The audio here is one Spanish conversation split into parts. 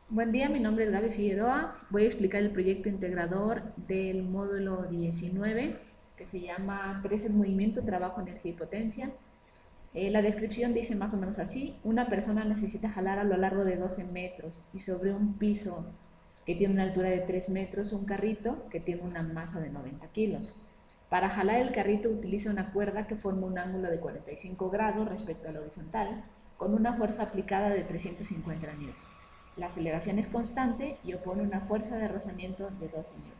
Buen día, mi nombre es Gaby Figueroa. Voy a explicar el proyecto integrador del módulo 19 que se llama 3 en movimiento, trabajo, energía y potencia. La descripción dice más o menos así: una persona necesita jalar a lo largo de 12 metros y sobre un piso que tiene una altura de 3 metros un carrito que tiene una masa de 90 kilos. Para jalar el carrito utiliza una cuerda que forma un ángulo de 45 grados respecto a la horizontal con una fuerza aplicada de 350 newtons. La aceleración es constante y opone una fuerza de rozamiento de 12 newtons.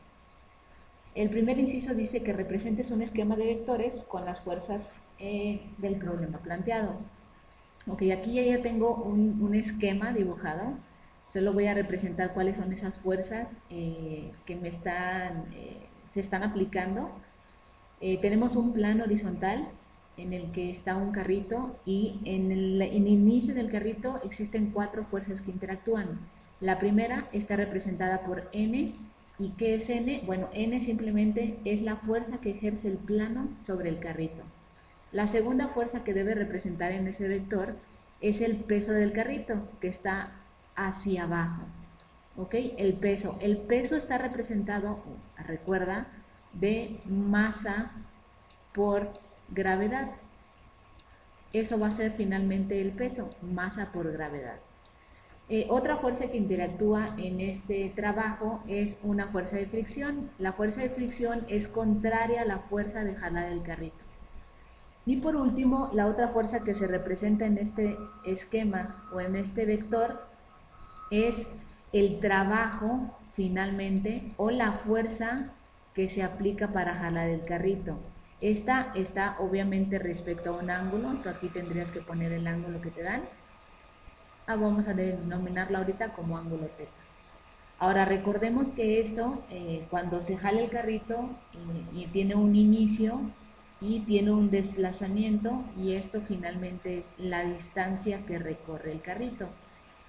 El primer inciso dice que representes un esquema de vectores con las fuerzas del problema planteado. Ok, aquí ya tengo un esquema dibujado. Solo voy a representar cuáles son esas fuerzas que se están aplicando. Tenemos un plano horizontal en el que está un carrito y en el inicio del carrito existen 4 fuerzas que interactúan. La primera está representada por N. ¿Y qué es N? Bueno, N simplemente es la fuerza que ejerce el plano sobre el carrito. La segunda fuerza que debe representar en ese vector es el peso del carrito, que está hacia abajo. ¿Ok? El peso está representado, recuerda, de masa por gravedad. Eso va a ser finalmente el peso, masa por gravedad. Otra fuerza que interactúa en este trabajo es una fuerza de fricción. La fuerza de fricción es contraria a la fuerza de jalar el carrito. Y por último, la otra fuerza que se representa en este esquema o en este vector es el trabajo finalmente o la fuerza que se aplica para jalar el carrito. Esta está obviamente respecto a un ángulo, tú aquí tendrías que poner el ángulo que te dan. Vamos a denominarlo ahorita como ángulo θ. Ahora recordemos que esto, cuando se jala el carrito y tiene un inicio y tiene un desplazamiento, y esto finalmente es la distancia que recorre el carrito.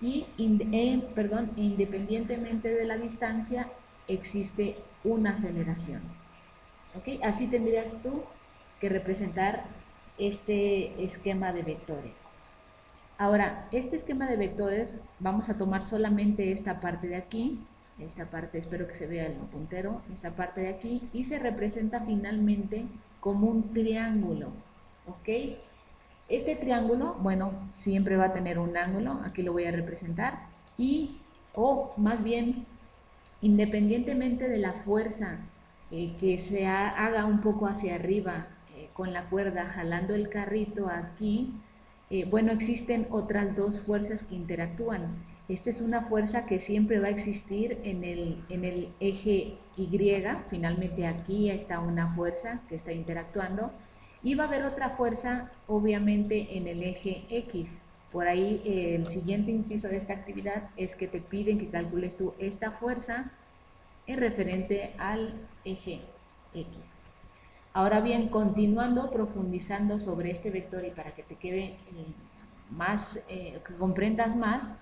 Y independientemente de la distancia existe una aceleración. ¿Ok? Así tendrías tú que representar este esquema de vectores. Ahora, este esquema de vectores, vamos a tomar solamente esta parte de aquí, esta parte, espero que se vea el puntero, esta parte de aquí, y se representa finalmente como un triángulo, ¿ok? Este triángulo, bueno, siempre va a tener un ángulo, aquí lo voy a representar, o más bien, independientemente de la fuerza que se haga un poco hacia arriba con la cuerda jalando el carrito aquí, bueno, existen otras dos fuerzas que interactúan. Esta es una fuerza que siempre va a existir en el eje Y, finalmente aquí está una fuerza que está interactuando, y va a haber otra fuerza obviamente en el eje X. Por ahí el siguiente inciso de esta actividad es que te piden que calcules tú esta fuerza en referente al eje X. Ahora bien, continuando, profundizando sobre este vector y para que te quede que comprendas más,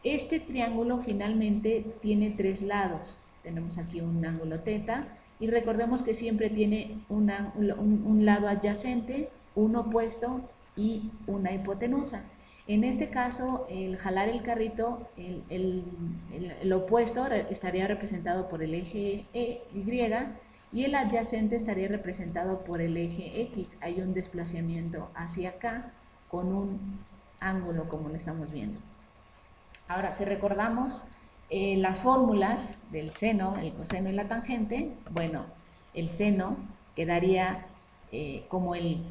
este triángulo finalmente tiene 3 lados. Tenemos aquí un ángulo θ y recordemos que siempre tiene un lado adyacente, un opuesto y una hipotenusa. En este caso, el jalar el carrito, el opuesto estaría representado por el eje Y, y el adyacente estaría representado por el eje X. Hay un desplazamiento hacia acá con un ángulo como lo estamos viendo. Ahora, si recordamos las fórmulas del seno, el coseno y la tangente, bueno, el seno quedaría como el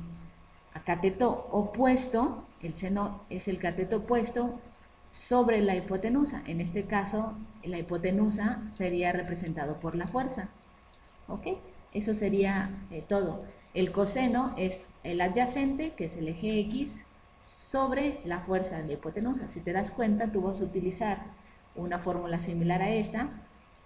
cateto opuesto, el seno es el cateto opuesto sobre la hipotenusa. En este caso, la hipotenusa sería representado por la fuerza. ¿Ok? Eso sería todo. El coseno es el adyacente, que es el eje X, sobre la fuerza de la hipotenusa. Si te das cuenta, tú vas a utilizar una fórmula similar a esta,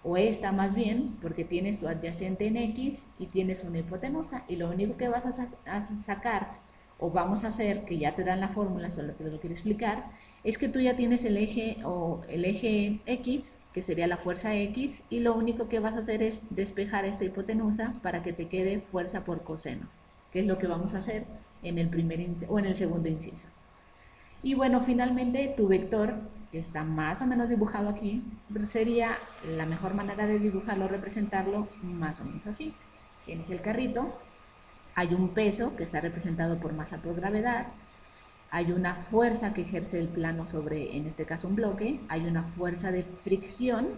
o esta más bien, porque tienes tu adyacente en X y tienes una hipotenusa, y lo único que vas a sacar, o vamos a hacer, que ya te dan la fórmula, solo te lo quiero explicar, es que tú ya tienes el eje X, que sería la fuerza X, y lo único que vas a hacer es despejar esta hipotenusa para que te quede fuerza por coseno, que es lo que vamos a hacer en el segundo inciso. Y bueno, finalmente tu vector que está más o menos dibujado aquí, sería la mejor manera de dibujarlo, representarlo más o menos así. Tienes el carrito, hay un peso que está representado por masa por gravedad, hay una fuerza que ejerce el plano sobre, en este caso, un bloque, hay una fuerza de fricción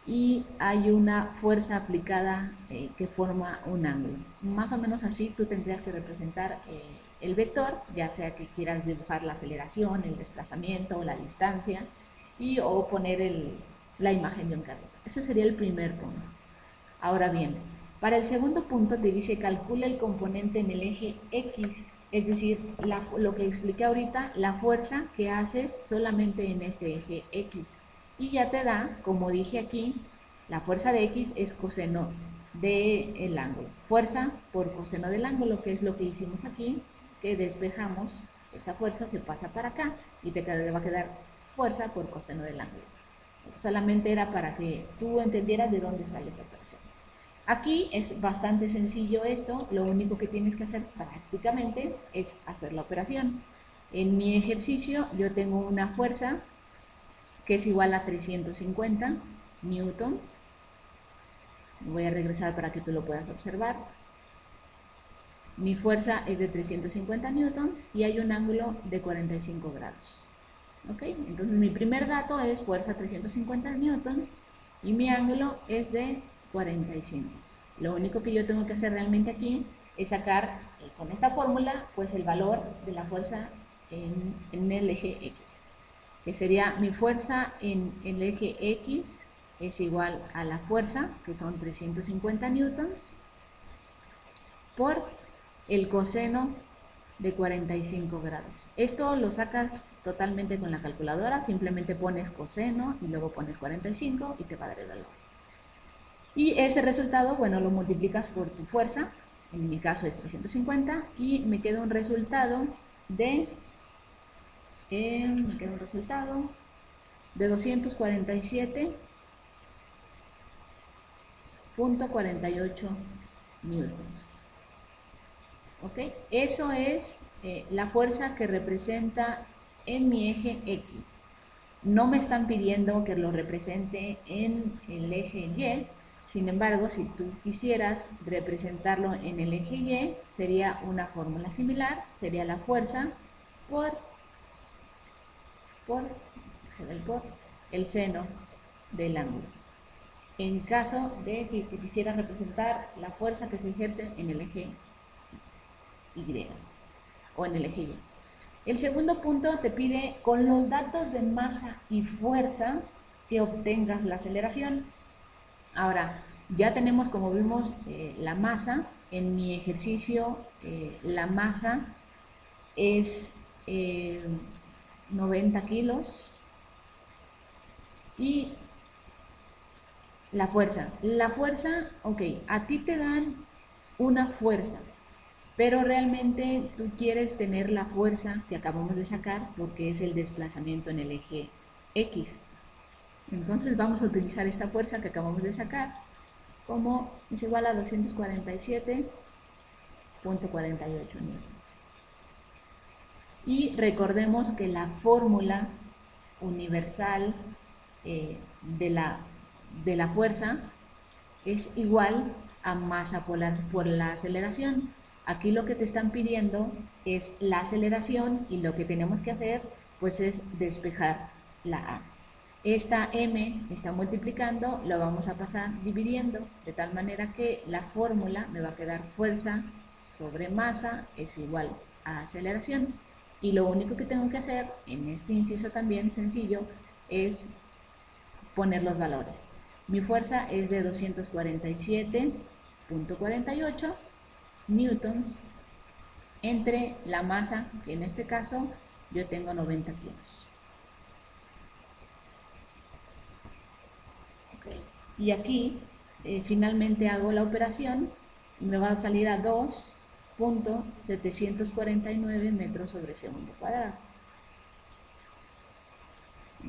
y hay una fuerza aplicada que forma un ángulo. Más o menos así tú tendrías que representar el vector, ya sea que quieras dibujar la aceleración, el desplazamiento, la distancia o poner la imagen de un carrito. Eso sería el primer punto. Ahora bien, para el segundo punto te dice calcula el componente en el eje X, es decir, lo que expliqué ahorita, la fuerza que haces solamente en este eje X. Y ya te da, como dije aquí, la fuerza de X es coseno del ángulo. Fuerza por coseno del ángulo, que es lo que hicimos aquí, que despejamos, esta fuerza se pasa para acá y te va a quedar fuerza por coseno del ángulo. Solamente era para que tú entendieras de dónde sale esa operación. Aquí es bastante sencillo esto, lo único que tienes que hacer prácticamente es hacer la operación. En mi ejercicio yo tengo una fuerza que es igual a 350 newtons. Voy a regresar para que tú lo puedas observar. Mi fuerza es de 350 newtons y hay un ángulo de 45 grados. ¿Ok? Entonces mi primer dato es fuerza 350 newtons y mi ángulo es de 45. Lo único que yo tengo que hacer realmente aquí es sacar con esta fórmula pues el valor de la fuerza en el eje X, que sería mi fuerza en el eje X es igual a la fuerza, que son 350 newtons, por el coseno de 45 grados. Esto lo sacas totalmente con la calculadora, simplemente pones coseno y luego pones 45 y te va a dar el valor. Y ese resultado, bueno, lo multiplicas por tu fuerza, en mi caso es 350, y me queda un resultado de 247.48 newtons. ¿Ok? Eso es la fuerza que representa en mi eje X. No me están pidiendo que lo represente en el eje Y. Sin embargo, si tú quisieras representarlo en el eje Y, sería una fórmula similar, sería la fuerza por el seno del ángulo. En caso de que quisiera representar la fuerza que se ejerce en el eje Y o en el eje Y. El segundo punto te pide con los datos de masa y fuerza que obtengas la aceleración. Ahora, ya tenemos, como vimos, la masa. En mi ejercicio, la masa es 90 kilos. Y la fuerza, ok, a ti te dan una fuerza, pero realmente tú quieres tener la fuerza que acabamos de sacar porque es el desplazamiento en el eje X. Entonces vamos a utilizar esta fuerza que acabamos de sacar como es igual a 247.48 newtons. Y recordemos que la fórmula universal de la fuerza es igual a masa por la aceleración. Aquí lo que te están pidiendo es la aceleración y lo que tenemos que hacer pues es despejar la A. Esta M está multiplicando, lo vamos a pasar dividiendo, de tal manera que la fórmula me va a quedar fuerza sobre masa es igual a aceleración. Y lo único que tengo que hacer en este inciso también sencillo es poner los valores. Mi fuerza es de 247.48 newtons entre la masa, que en este caso yo tengo 90 kilos. Okay. Y aquí finalmente hago la operación y me va a salir a 2.749 metros sobre segundo cuadrado.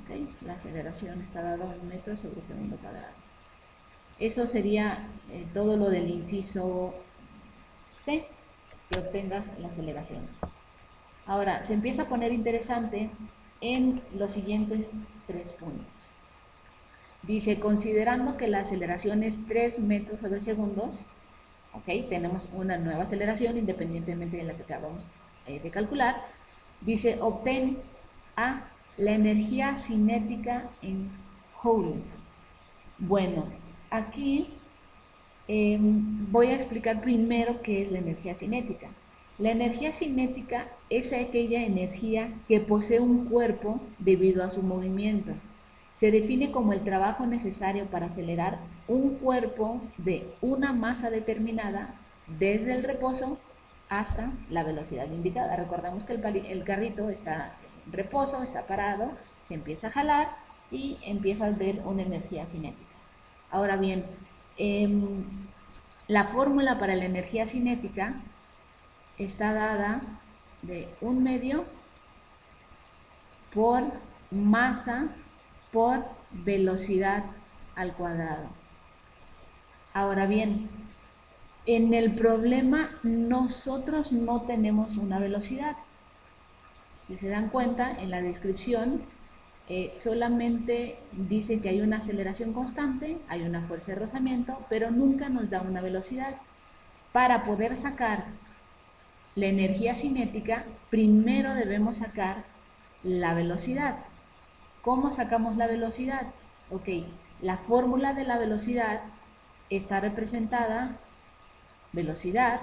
Okay. La aceleración está dada en metros sobre segundo cuadrado. Eso sería todo lo del inciso C, que obtengas la aceleración. Ahora, se empieza a poner interesante en los siguientes 3 puntos. Dice, considerando que la aceleración es 3 metros sobre segundos, ok, tenemos una nueva aceleración independientemente de la que acabamos de calcular. Dice, obtén A, la energía cinética en joules. Bueno, aquí voy a explicar primero qué es la energía cinética. La energía cinética es aquella energía que posee un cuerpo debido a su movimiento. Se define como el trabajo necesario para acelerar un cuerpo de una masa determinada desde el reposo hasta la velocidad indicada. Recordamos que el carrito está en reposo, está parado, se empieza a jalar y empieza a ver una energía cinética. Ahora bien, la fórmula para la energía cinética está dada de 1 medio por masa por velocidad al cuadrado. Ahora bien, en el problema nosotros no tenemos una velocidad. Si se dan cuenta, en la descripción solamente dice que hay una aceleración constante, hay una fuerza de rozamiento, pero nunca nos da una velocidad. Para poder sacar la energía cinética, primero debemos sacar la velocidad. ¿Cómo sacamos la velocidad? Ok, la fórmula de la velocidad está representada, velocidad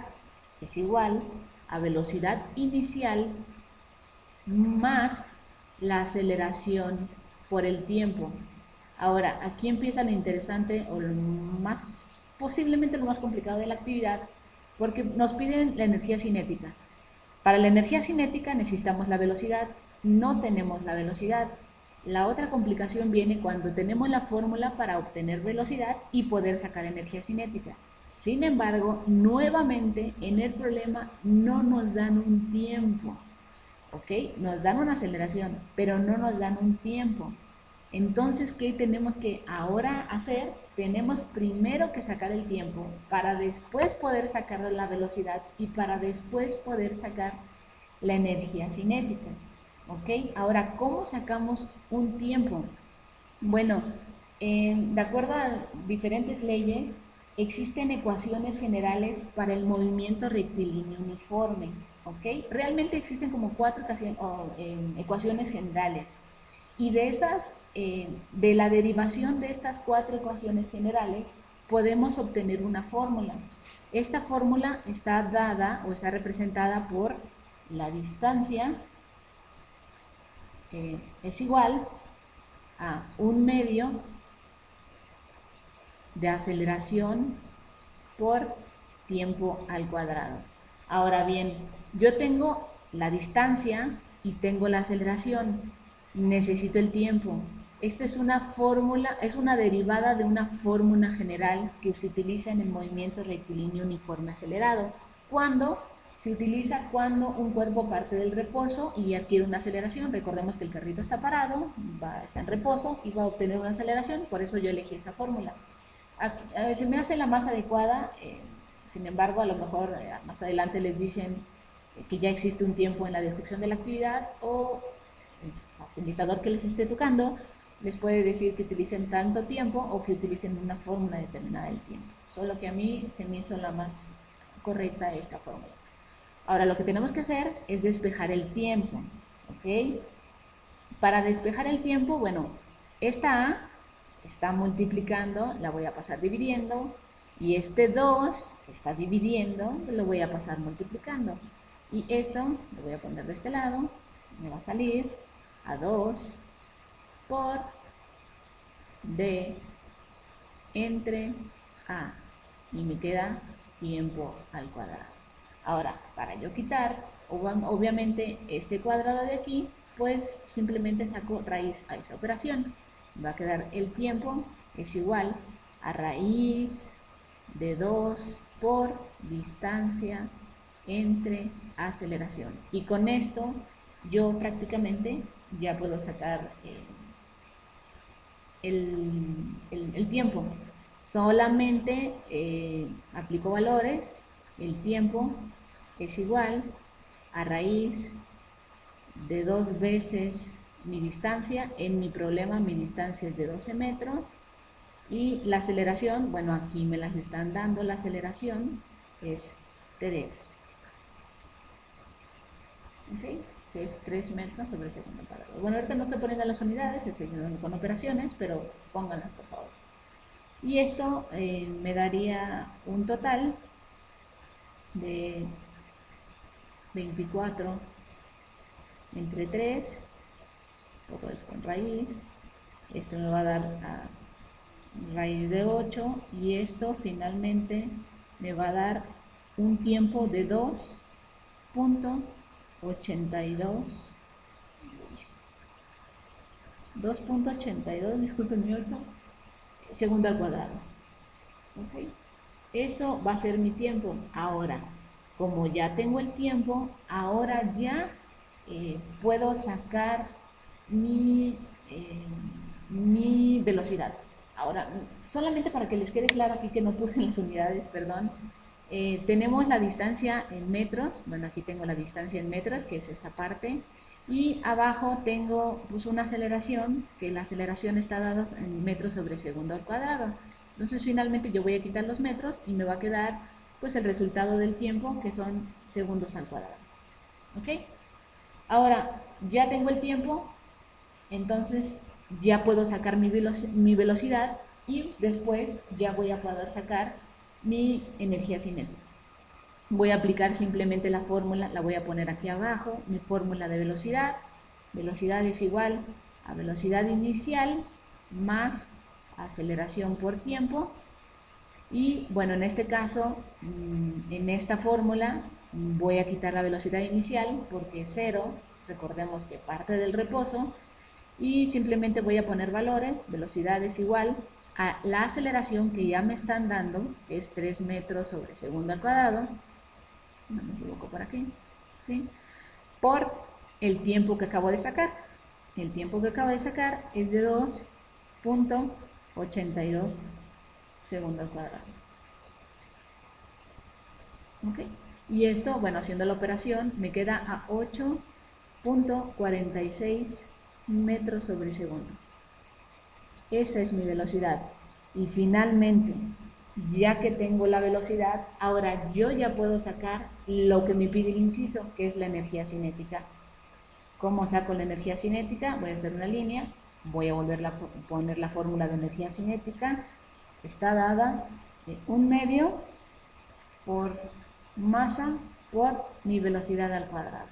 es igual a velocidad inicial más la aceleración por el tiempo. Ahora, aquí empieza lo interesante o posiblemente lo más complicado de la actividad, porque nos piden la energía cinética. Para la energía cinética necesitamos la velocidad, no tenemos la velocidad. La otra complicación viene cuando tenemos la fórmula para obtener velocidad y poder sacar energía cinética. Sin embargo, nuevamente en el problema no nos dan un tiempo. ¿Ok? Nos dan una aceleración, pero no nos dan un tiempo. Entonces, ¿qué tenemos que ahora hacer? Tenemos primero que sacar el tiempo para después poder sacar la velocidad y para después poder sacar la energía cinética. ¿Ok? Ahora, ¿cómo sacamos un tiempo? Bueno, de acuerdo a diferentes leyes, existen ecuaciones generales para el movimiento rectilíneo uniforme. ¿Ok? Realmente existen como 4 ecuaciones generales. Y de esas, de la derivación de estas 4 ecuaciones generales, podemos obtener una fórmula. Esta fórmula está dada o está representada por la distancia es igual a 1 medio de aceleración por tiempo al cuadrado. Ahora bien, yo tengo la distancia y tengo la aceleración. Necesito el tiempo. Esta es una fórmula, es una derivada de una fórmula general que se utiliza en el movimiento rectilíneo uniforme acelerado. Se utiliza cuando un cuerpo parte del reposo y adquiere una aceleración. Recordemos que el carrito está parado, está en reposo y va a obtener una aceleración, por eso yo elegí esta fórmula. Aquí, se me hace la más adecuada, sin embargo, a lo mejor más adelante les dicen que ya existe un tiempo en la descripción de la actividad o el facilitador que les esté tocando les puede decir que utilicen tanto tiempo o que utilicen una fórmula determinada del tiempo. Solo que a mí se me hizo la más correcta esta fórmula. Ahora lo que tenemos que hacer es despejar el tiempo, ¿ok? Para despejar el tiempo, bueno, esta A está multiplicando, la voy a pasar dividiendo, y este 2 está dividiendo, lo voy a pasar multiplicando. Y esto lo voy a poner de este lado, me va a salir a 2 por D entre A, y me queda tiempo al cuadrado. Ahora, para yo quitar, obviamente, este cuadrado de aquí, pues simplemente saco raíz a esta operación. Va a quedar el tiempo es igual a raíz de 2 por distancia entre aceleración. Y con esto yo prácticamente ya puedo sacar el tiempo. Solamente aplico valores, el tiempo es igual a raíz de 2 veces mi distancia. En mi problema mi distancia es de 12 metros. Y la aceleración, bueno, aquí me las están dando, la aceleración es 3. ¿Ok? Que es 3 metros sobre segundo cuadrado. Bueno, ahorita no estoy poniendo las unidades, estoy yendo con operaciones, pero pónganlas por favor. Y esto me daría un total de 24 entre 3, todo esto en raíz, esto me va a dar a raíz de 8 y esto finalmente me va a dar un tiempo de 2.82, disculpen mi 8, segundo al cuadrado. ¿Ok? Eso va a ser mi tiempo. Ahora, como ya tengo el tiempo, ahora ya puedo sacar mi velocidad. Ahora, solamente para que les quede claro aquí que no puse en las unidades, perdón, tenemos la distancia en metros. Bueno, aquí tengo la distancia en metros, que es esta parte, y abajo tengo pues una aceleración, que la aceleración está dada en metros sobre segundo al cuadrado. Entonces finalmente yo voy a quitar los metros y me va a quedar pues el resultado del tiempo, que son segundos al cuadrado. ¿Ok? Ahora, ya tengo el tiempo, entonces ya puedo sacar mi velocidad y después ya voy a poder sacar mi energía cinética. Voy a aplicar simplemente la fórmula, la voy a poner aquí abajo, mi fórmula de velocidad. Velocidad es igual a velocidad inicial más aceleración por tiempo. Y bueno, en este caso, en esta fórmula, voy a quitar la velocidad inicial porque es 0, recordemos que parte del reposo, y simplemente voy a poner valores. Velocidad es igual a la aceleración que ya me están dando, que es 3 metros sobre segundo al cuadrado, no me equivoco por aquí, ¿sí? Por el tiempo que acabo de sacar. El tiempo que acabo de sacar es de 2.82 segundo al cuadrado. ¿Ok? Y esto, bueno, haciendo la operación, me queda a 8.46 metros sobre segundo. Esa es mi velocidad. Y finalmente, ya que tengo la velocidad, ahora yo ya puedo sacar lo que me pide el inciso, que es la energía cinética. ¿Cómo saco la energía cinética? Voy a hacer una línea, voy a volver a poner la fórmula de energía cinética. Está dada 1/2 por masa por mi velocidad al cuadrado.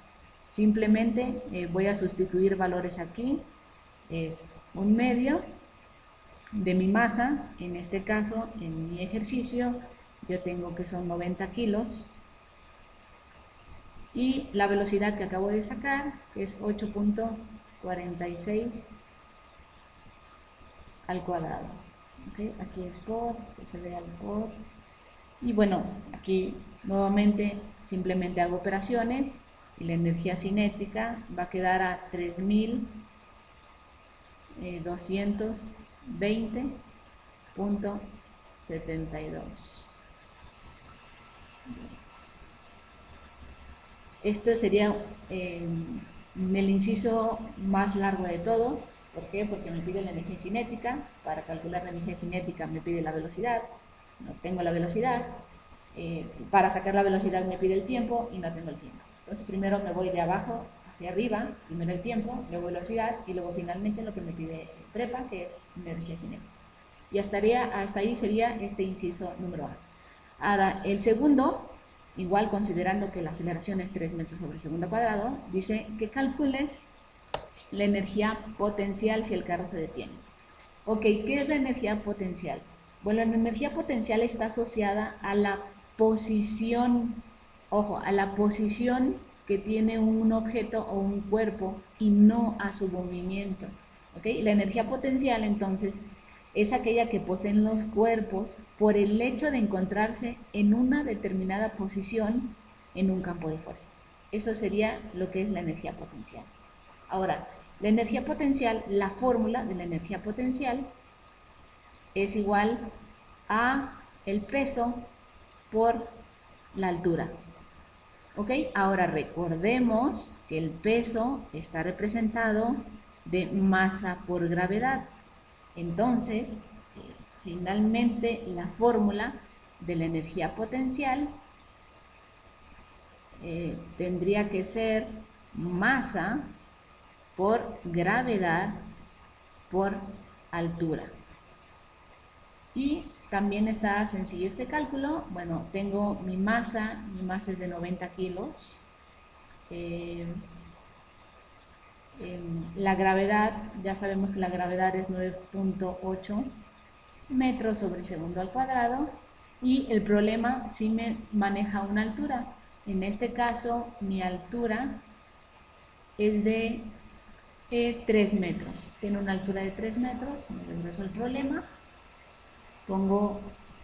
Simplemente voy a sustituir valores aquí. Es 1/2 de mi masa, en este caso, en mi ejercicio, yo tengo que son 90 kilos. Y la velocidad que acabo de sacar es 8.46 al cuadrado. ¿Okay? Aquí es por, que se vea el por. Y bueno, aquí nuevamente simplemente hago operaciones y la energía cinética va a quedar a 3.220.72. Este sería el inciso más largo de todos. ¿Por qué? Porque me pide la energía cinética. Para calcular la energía cinética me pide la velocidad. No tengo la velocidad. Para sacar la velocidad me pide el tiempo y no tengo el tiempo. Entonces primero me voy de abajo hacia arriba, primero el tiempo, luego velocidad y luego finalmente lo que me pide prepa, que es energía cinética. Y hasta ahí sería este inciso número A. Ahora, el segundo, igual considerando que la aceleración es 3 metros sobre segundo cuadrado, dice que calcules la energía potencial si el carro se detiene. Ok, ¿qué es la energía potencial? Bueno, la energía potencial está asociada a la posición, ojo, a la posición que tiene un objeto o un cuerpo y no a su movimiento. ¿Ok? La energía potencial entonces es aquella que poseen los cuerpos por el hecho de encontrarse en una determinada posición en un campo de fuerzas. Eso sería lo que es la energía potencial. Ahora, la energía potencial, la fórmula de la energía potencial es igual a el peso por la altura. ¿Ok? Ahora recordemos que el peso está representado de masa por gravedad. Entonces, finalmente la fórmula de la energía potencial tendría que ser masa por gravedad por altura. Y también está sencillo este cálculo. Bueno, tengo mi masa es de 90 kilos. La gravedad, ya sabemos que la gravedad es 9.8 metros sobre segundo al cuadrado. Y el problema sí me maneja una altura. En este caso, mi altura es de 3 metros. Tiene una altura de 3 metros. Me regreso al problema. Pongo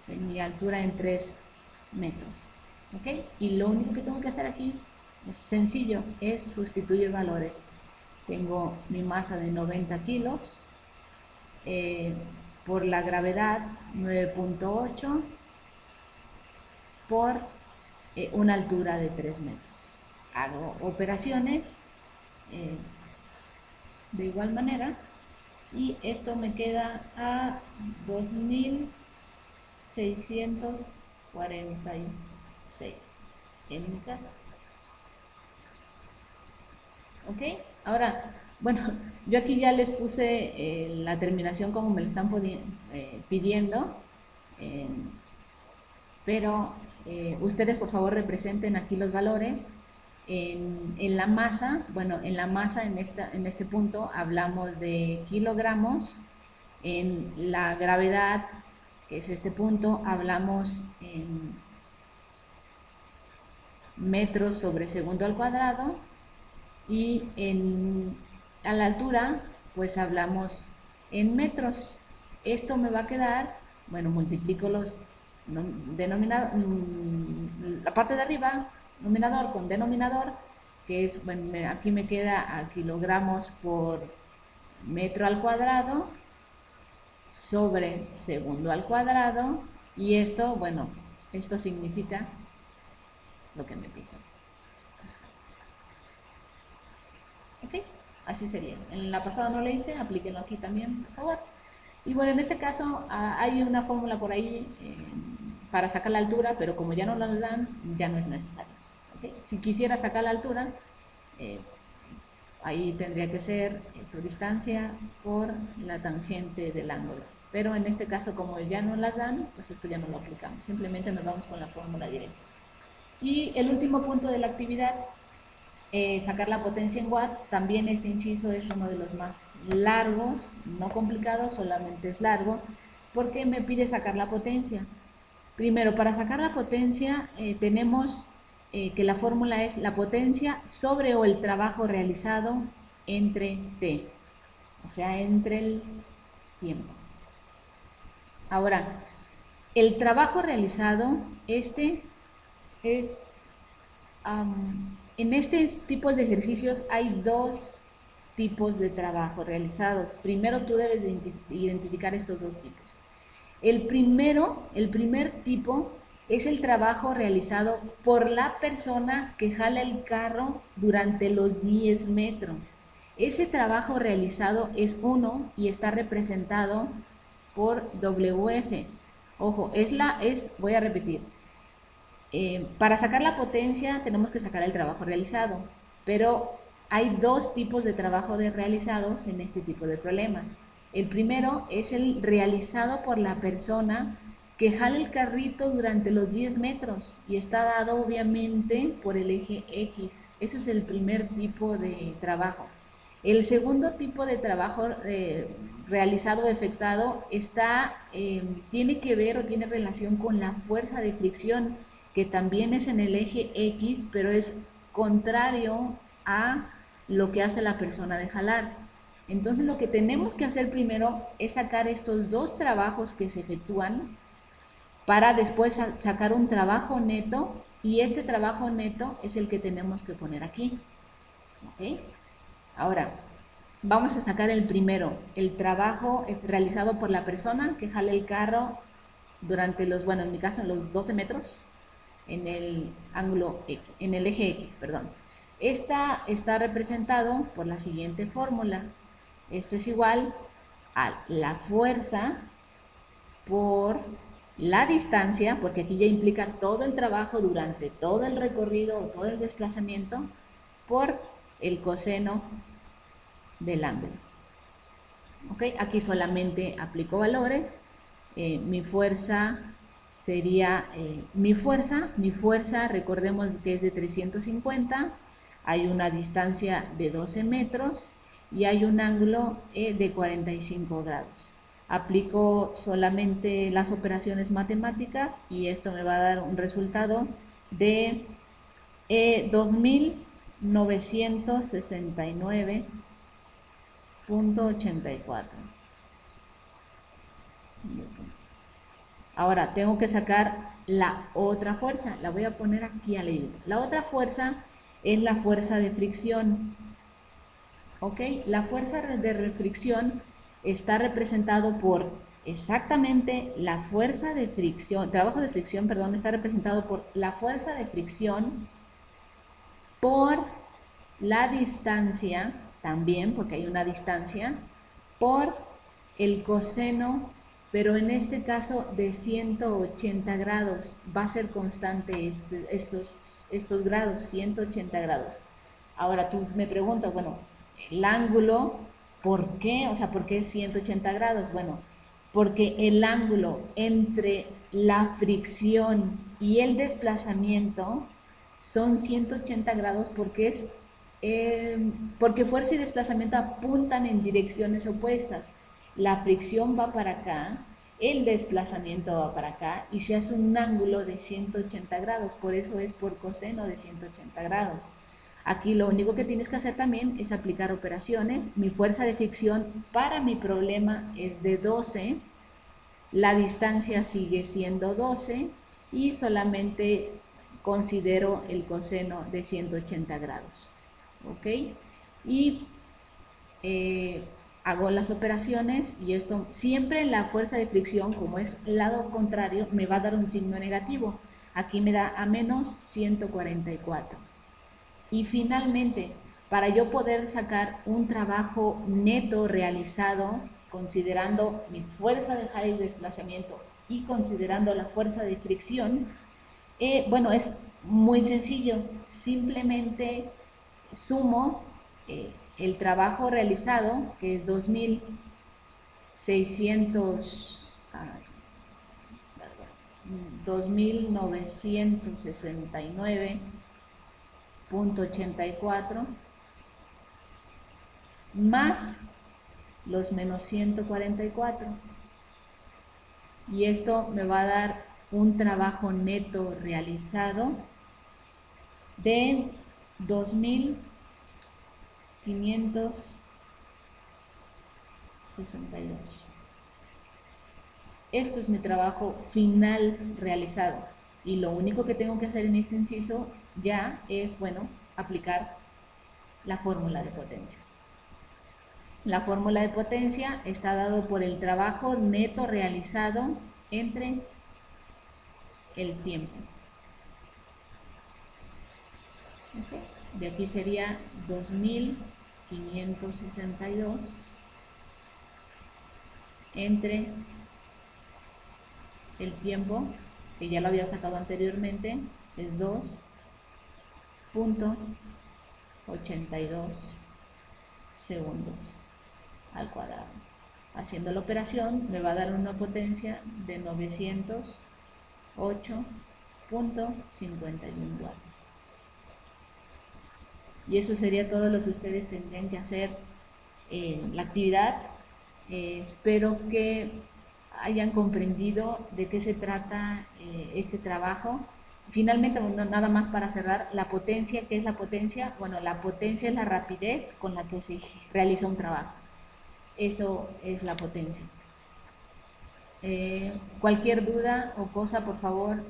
mi altura en 3 metros. ¿Ok? Y lo único que tengo que hacer aquí es sencillo, es sustituir valores. Tengo mi masa de 90 kilos por la gravedad 9.8 por una altura de 3 metros. Hago operaciones de igual manera y esto me queda a 2646 en mi caso. ¿Ok? Ahora, bueno, yo aquí ya les puse la terminación como me lo están pidiendo, pero ustedes por favor representen aquí los valores. En la masa, bueno, en la masa en este punto hablamos de kilogramos. En la gravedad, que es este punto, hablamos en metros sobre segundo al cuadrado. Y a la altura, pues hablamos en metros. Esto me va a quedar, bueno, multiplico los denominadores, la parte de arriba, numerador con denominador, que es, bueno, aquí me queda a kilogramos por metro al cuadrado sobre segundo al cuadrado, y esto, bueno, esto significa lo que me piden. ¿Ok? Así sería. En la pasada no lo hice, aplíquenlo aquí también, por favor. Y bueno, en este caso hay una fórmula por ahí para sacar la altura, pero como ya no la dan, ya no es necesario. ¿Okay? Si quisiera sacar la altura, ahí tendría que ser tu distancia por la tangente del ángulo. Pero en este caso, como ya no las dan, pues esto ya no lo aplicamos. Simplemente nos vamos con la fórmula directa. Y el último punto de la actividad, sacar la potencia en watts. También este inciso es uno de los más largos, no complicado, solamente es largo, porque me pide sacar la potencia. Primero, para sacar la potencia tenemos que la fórmula es la potencia sobre o el trabajo realizado entre t, o sea, entre el tiempo. Ahora, el trabajo realizado, este es... en estos tipos de ejercicios hay dos tipos de trabajo realizados. Primero tú debes de identificar estos dos tipos. El primer tipo es el trabajo realizado por la persona que jala el carro durante los 10 metros. Ese trabajo realizado es 1 y está representado por WF. Ojo, voy a repetir. Para sacar la potencia tenemos que sacar el trabajo realizado, pero hay dos tipos de trabajo realizados en este tipo de problemas. El primero es el realizado por la persona que jala el carrito durante los 10 metros y está dado obviamente por el eje X. Eso es el primer tipo de trabajo. El segundo tipo de trabajo realizado o efectuado tiene que ver o tiene relación con la fuerza de fricción, que también es en el eje X, pero es contrario a lo que hace la persona de jalar. Entonces lo que tenemos que hacer primero es sacar estos dos trabajos que se efectúan para después sacar un trabajo neto, y este trabajo neto es el que tenemos que poner aquí. ¿Okay? Ahora, vamos a sacar el primero, el trabajo realizado por la persona que jala el carro durante bueno, en mi caso, los 12 metros en el ángulo X, en el eje X, perdón. Esta está representado por la siguiente fórmula. Esto es igual a la fuerza por la distancia, porque aquí ya implica todo el trabajo durante todo el recorrido o todo el desplazamiento, por el coseno del ángulo. ¿Ok? Aquí solamente aplico valores. Mi fuerza sería, mi fuerza, recordemos que es de 350, hay una distancia de 12 metros y hay un ángulo de 45 grados. Aplico solamente las operaciones matemáticas y esto me va a dar un resultado de 2969.84. Ahora tengo que sacar la otra fuerza, la voy a poner aquí a leer. La otra fuerza es la fuerza de fricción. ¿Ok? La fuerza de fricción está representado por exactamente la fuerza de fricción, trabajo de fricción, perdón, está representado por la fuerza de fricción por la distancia, también porque hay una distancia, por el coseno, pero en este caso de 180 grados. Va a ser constante estos grados, 180 grados. Ahora tú me preguntas, bueno, el ángulo, ¿por qué? O sea, ¿por qué 180 grados? Bueno, porque el ángulo entre la fricción y el desplazamiento son 180 grados porque fuerza y desplazamiento apuntan en direcciones opuestas. La fricción va para acá, el desplazamiento va para acá y se hace un ángulo de 180 grados, por eso es por coseno de 180 grados. Aquí lo único que tienes que hacer también es aplicar operaciones. Mi fuerza de fricción para mi problema es de 12, la distancia sigue siendo 12 y solamente considero el coseno de 180 grados. ¿Ok? Y hago las operaciones y esto siempre la fuerza de fricción, como es lado contrario, me va a dar un signo negativo. Aquí me da a menos 144. Y finalmente, para yo poder sacar un trabajo neto realizado, considerando mi fuerza de jale y desplazamiento y considerando la fuerza de fricción, bueno, es muy sencillo. Simplemente sumo el trabajo realizado, que es 2.969.84 más los menos 144, y esto me va a dar un trabajo neto realizado de 2.562. Esto es mi trabajo final realizado y lo único que tengo que hacer en este inciso ya es, bueno, aplicar la fórmula de potencia. La fórmula de potencia está dado por el trabajo neto realizado entre el tiempo. ¿Okay? De aquí sería 2.562 entre el tiempo, que ya lo había sacado anteriormente, es 2.82 segundos al cuadrado. Haciendo la operación me va a dar una potencia de 908.51 watts. Y eso sería todo lo que ustedes tendrían que hacer en la actividad. Espero que hayan comprendido de qué se trata este trabajo. Finalmente, bueno, nada más para cerrar, la potencia. ¿Qué es la potencia? Bueno, la potencia es la rapidez con la que se realiza un trabajo. Eso es la potencia. Cualquier duda o cosa, por favor,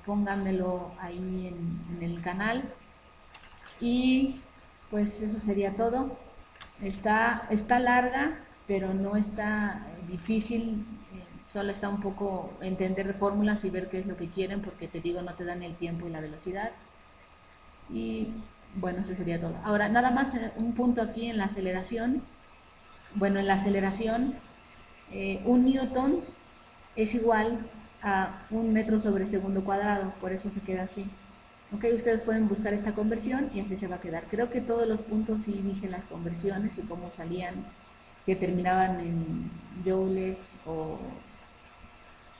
pónganmelo ahí en el canal. Y pues eso sería todo. Está larga, pero no está difícil. Solo está un poco entender fórmulas y ver qué es lo que quieren, porque te digo, no te dan el tiempo y la velocidad. Y bueno, eso sería todo. Ahora, nada más un punto aquí en la aceleración. Bueno, en la aceleración, 1 newtons es igual a 1 metro sobre segundo cuadrado, por eso se queda así. Ok, ustedes pueden buscar esta conversión y así se va a quedar. Creo que todos los puntos sí dije las conversiones y cómo salían, que terminaban en joules o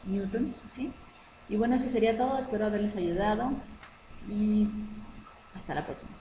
newtons, ¿sí? Y bueno, eso sería todo, espero haberles ayudado y hasta la próxima.